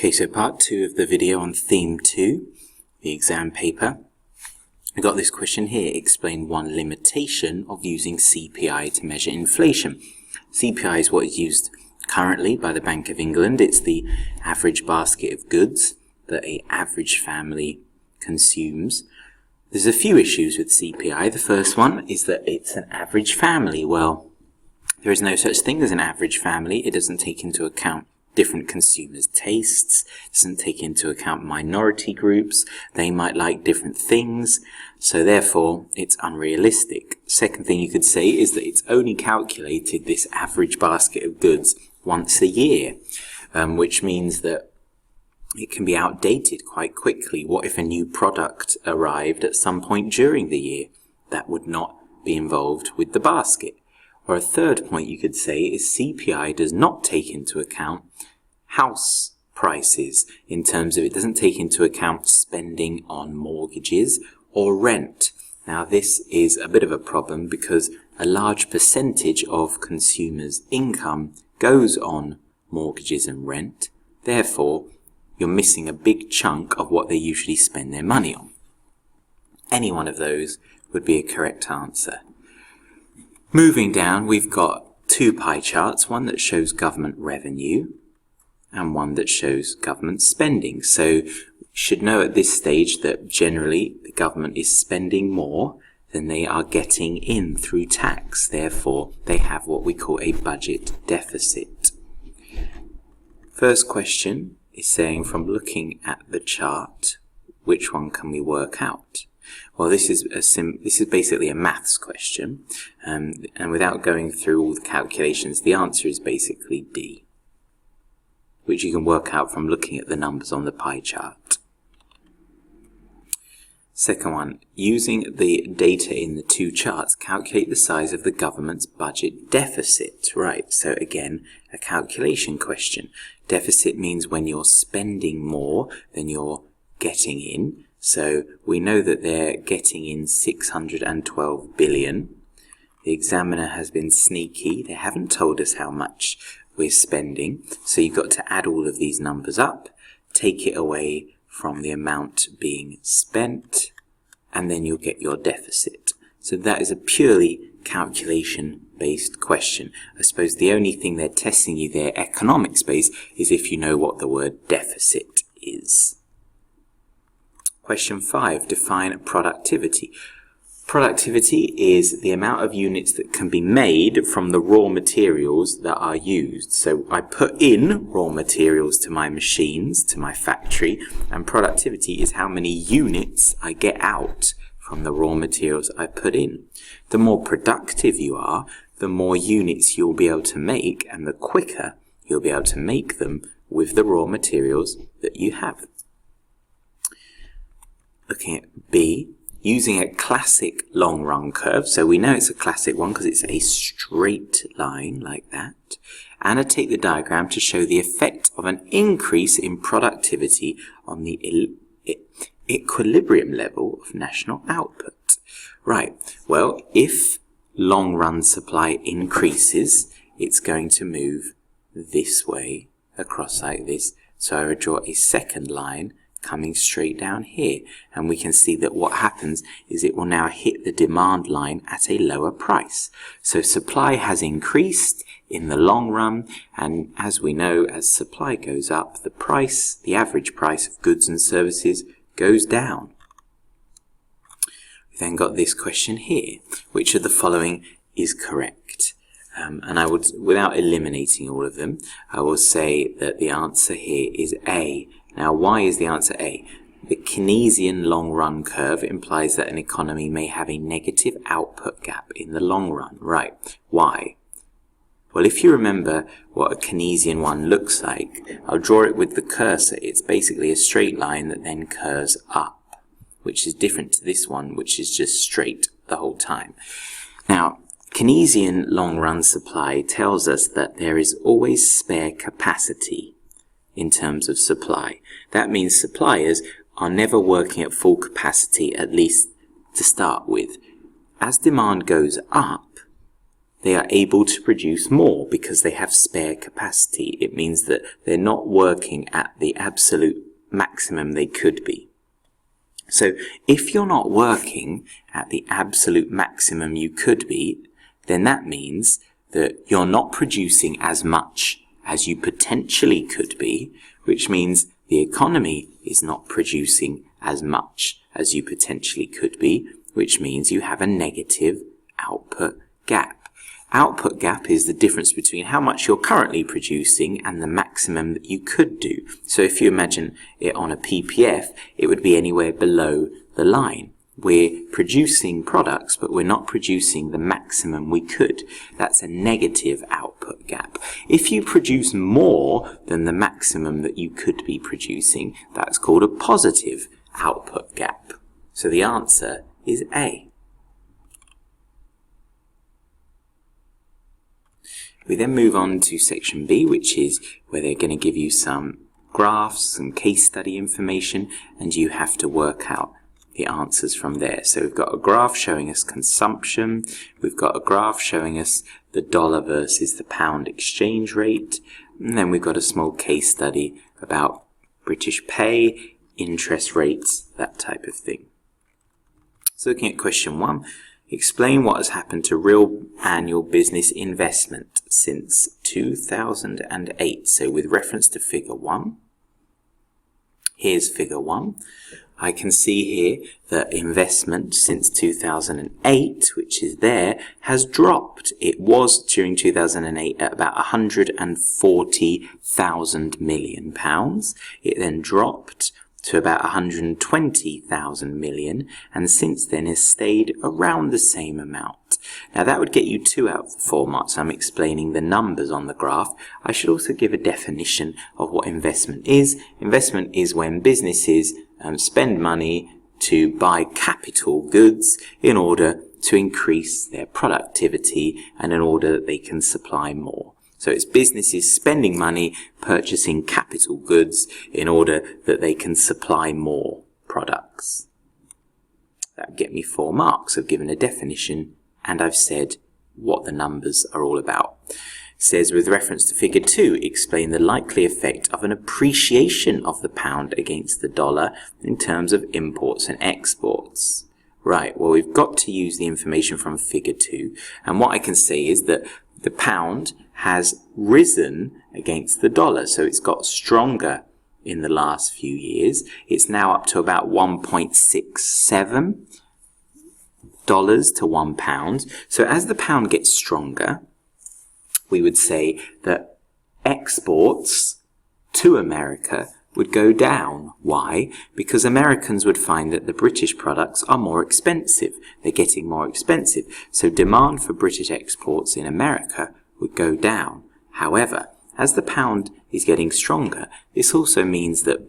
Okay, so part 2 of the video on theme 2, the exam paper. I got this question here: explain one limitation of using CPI to measure inflation. CPI is what is used currently by the Bank of England. It's the average basket of goods that an average family consumes. There's a few issues with CPI. The first one is that it's an average family. Well, there is no such thing as an average family. It doesn't take into account different consumers' tastes, doesn't take into account minority groups. They might like different things, so therefore it's unrealistic. Second thing you could say is that it's only calculated, this average basket of goods, once a year, which means that it can be outdated quite quickly. What if a new product arrived at some point during the year? That would not be involved with the basket. Or a third point you could say is CPI does not take into account house prices, in terms of it doesn't take into account spending on mortgages or rent. Now this is a bit of a problem because a large percentage of consumers' income goes on mortgages and rent. Therefore, you're missing a big chunk of what they usually spend their money on. Any one of those would be a correct answer. Moving down, we've got two pie charts, one that shows government revenue and one that shows government spending. So you should know at this stage that generally the government is spending more than they are getting in through tax. Therefore, they have what we call a budget deficit. First question is saying, from looking at the chart, which one can we work out? Well, this is basically a maths question, and without going through all the calculations, the answer is basically D, which you can work out from looking at the numbers on the pie chart. Second one, using the data in the two charts, calculate the size of the government's budget deficit. Right, so again, a calculation question. Deficit means when you're spending more than you're getting in. So we know that they're getting in 612 billion. The examiner has been sneaky. They haven't told us how much we're spending. So you've got to add all of these numbers up, take it away from the amount being spent, and then you'll get your deficit. So that is a purely calculation-based question. I suppose the only thing they're testing you there, economics-based, is if you know what the word deficit is. Question 5, define productivity. Productivity is the amount of units that can be made from the raw materials that are used. So I put in raw materials to my machines, to my factory, and productivity is how many units I get out from the raw materials I put in. The more productive you are, the more units you'll be able to make, and the quicker you'll be able to make them with the raw materials that you have. Looking at B, using a classic long run curve. So we know it's a classic one because it's a straight line like that. Annotate the diagram to show the effect of an increase in productivity on the equilibrium level of national output. Right, well, if long run supply increases, it's going to move this way across like this. So I would draw a second line coming straight down here, and we can see that what happens is it will now hit the demand line at a lower price. So supply has increased in the long run, and as we know, as supply goes up, the average price of goods and services goes down. We then got this question here: which of the following is correct? And I would, without eliminating all of them, I will say that the answer here is A. Now, why is the answer A? The Keynesian long-run curve implies that an economy may have a negative output gap in the long run. Right. Why? Well, if you remember what a Keynesian one looks like, I'll draw it with the cursor. It's basically a straight line that then curves up, which is different to this one, which is just straight the whole time. Now, Keynesian long-run supply tells us that there is always spare capacity in terms of supply. That means suppliers are never working at full capacity, at least to start with. As demand goes up, they are able to produce more because they have spare capacity. It means that they're not working at the absolute maximum they could be. So if you're not working at the absolute maximum you could be, then that means that you're not producing as much as you potentially could be, which means the economy is not producing as much as you potentially could be, which means you have a negative output gap. Output gap is the difference between how much you're currently producing and the maximum that you could do. So if you imagine it on a PPF, it would be anywhere below the line. We're producing products, but we're not producing the maximum we could. That's a negative output gap. If you produce more than the maximum that you could be producing, that's called a positive output gap. So the answer is A. We then move on to section B, which is where they're going to give you some graphs, some case study information, and you have to work out the answers from there. So we've got a graph showing us consumption, we've got a graph showing us the dollar versus the pound exchange rate, and then we've got a small case study about British pay, interest rates, that type of thing. So looking at question 1, explain what has happened to real annual business investment since 2008. So with reference to figure 1, here's figure 1. I can see here that investment since 2008, which is there, has dropped. It was during 2008 at about £140,000 million. It then dropped to about 120,000 million, and since then has stayed around the same amount. Now that would get you 2 out of the 4 marks. I'm explaining the numbers on the graph. I should also give a definition of what investment is. Investment is when businesses spend money to buy capital goods in order to increase their productivity and in order that they can supply more. So it's businesses spending money purchasing capital goods in order that they can supply more products. That would get me 4 marks. I've given a definition and I've said what the numbers are all about. It says, with reference to figure 2, explain the likely effect of an appreciation of the pound against the dollar in terms of imports and exports. Right, well, we've got to use the information from figure 2, and what I can say is that the pound has risen against the dollar, so it's got stronger in the last few years. It's now up to about $1.67 to £1. So as the pound gets stronger, we would say that exports to America would go down. Why? Because Americans would find that the British products are more expensive. They're getting more expensive. So demand for British exports in America would go down. However, as the pound is getting stronger, this also means that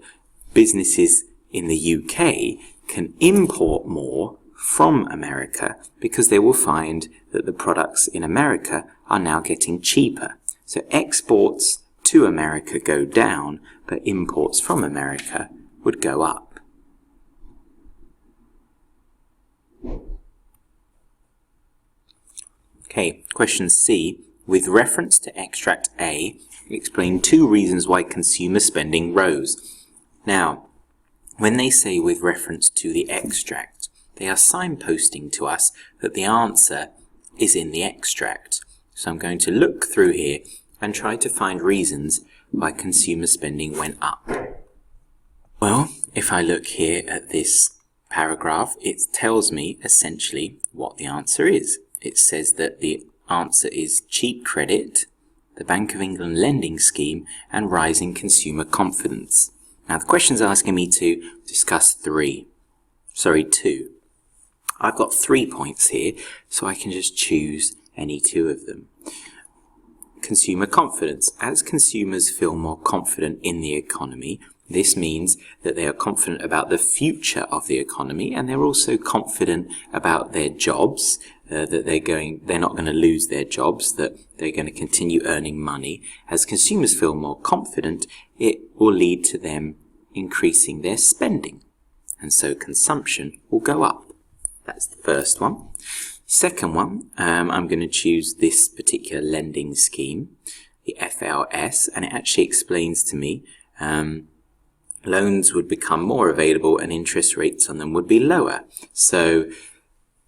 businesses in the UK can import more from America because they will find that the products in America are now getting cheaper. So exports to America go down, but imports from America would go up. Okay, question C. With reference to extract A, explain 2 reasons why consumer spending rose. Now, when they say with reference to the extract, they are signposting to us that the answer is in the extract. So I'm going to look through here and try to find reasons why consumer spending went up. Well, if I look here at this paragraph, it tells me essentially what the answer is. It says that the answer is cheap credit, the Bank of England lending scheme, and rising consumer confidence. Now the question's asking me to discuss 2. I've got 3 points here, so I can just choose any 2 of them. Consumer confidence. As consumers feel more confident in the economy, this means that they are confident about the future of the economy, and they're also confident about their jobs, that they're not going to lose their jobs, that they're going to continue earning money. As consumers feel more confident, it will lead to them increasing their spending, and so consumption will go up. That's the first one. Second one, I'm going to choose this particular lending scheme, the FLS, and it actually explains to me loans would become more available and interest rates on them would be lower. So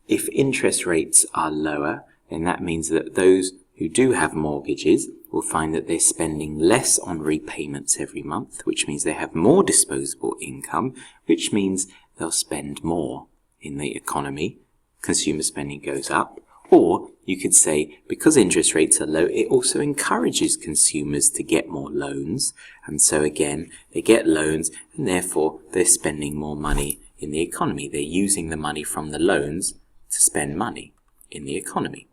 if interest rates are lower, then that means that those who do have mortgages will find that they're spending less on repayments every month, which means they have more disposable income, which means they'll spend more in the economy. Consumer spending goes up. Or you could say, because interest rates are low, it also encourages consumers to get more loans. And so again, they get loans and therefore they're spending more money in the economy. They're using the money from the loans to spend money in the economy.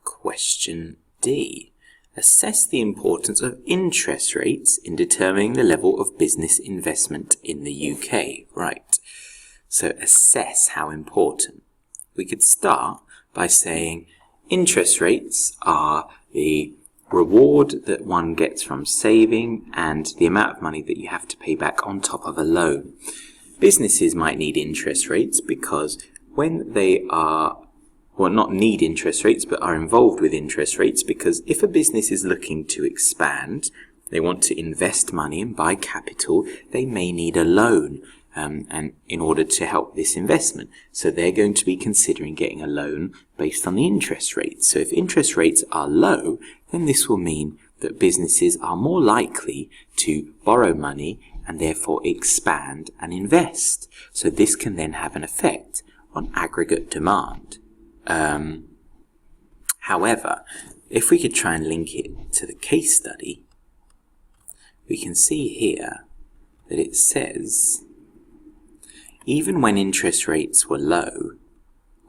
Question D. Assess the importance of interest rates in determining the level of business investment in the UK. Right. So assess how important. We could start by saying interest rates are the reward that one gets from saving and the amount of money that you have to pay back on top of a loan. Businesses might need interest rates because when they are, well, not need interest rates, but are involved with interest rates, because if a business is looking to expand, they want to invest money and buy capital, they may need a loan. And in order to help this investment. So they're going to be considering getting a loan based on the interest rates. So if interest rates are low, then this will mean that businesses are more likely to borrow money and therefore expand and invest. So this can then have an effect on aggregate demand. However, if we could try and link it to the case study, we can see here that it says, even when interest rates were low,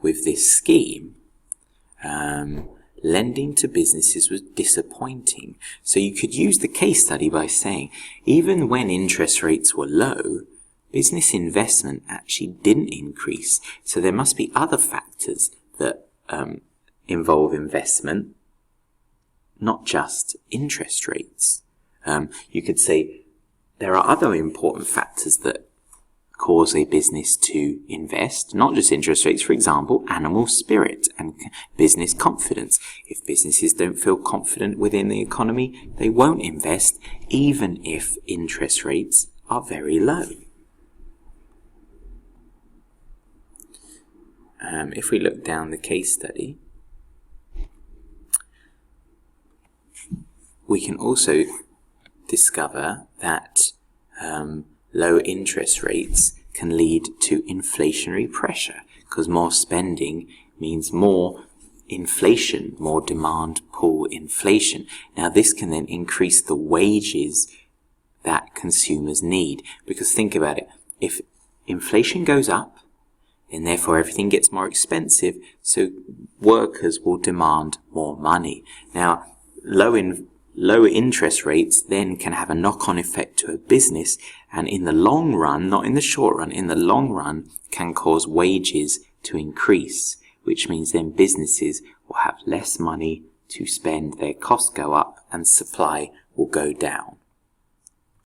with this scheme, lending to businesses was disappointing. So you could use the case study by saying, even when interest rates were low, business investment actually didn't increase. So there must be other factors that involve investment, not just interest rates. You could say there are other important factors that cause a business to invest, not just interest rates, for example, animal spirit and business confidence. If businesses don't feel confident within the economy, they won't invest, even if interest rates are very low. If we look down the case study, we can also discover that low interest rates can lead to inflationary pressure, because more spending means more inflation, more demand pull inflation. Now this can then increase the wages that consumers need, because think about it, if inflation goes up, then therefore everything gets more expensive, so workers will demand more money. Now lower interest rates then can have a knock-on effect to a business, and in the long run, not in the short run, in the long run can cause wages to increase, which means then businesses will have less money to spend, their costs go up and supply will go down.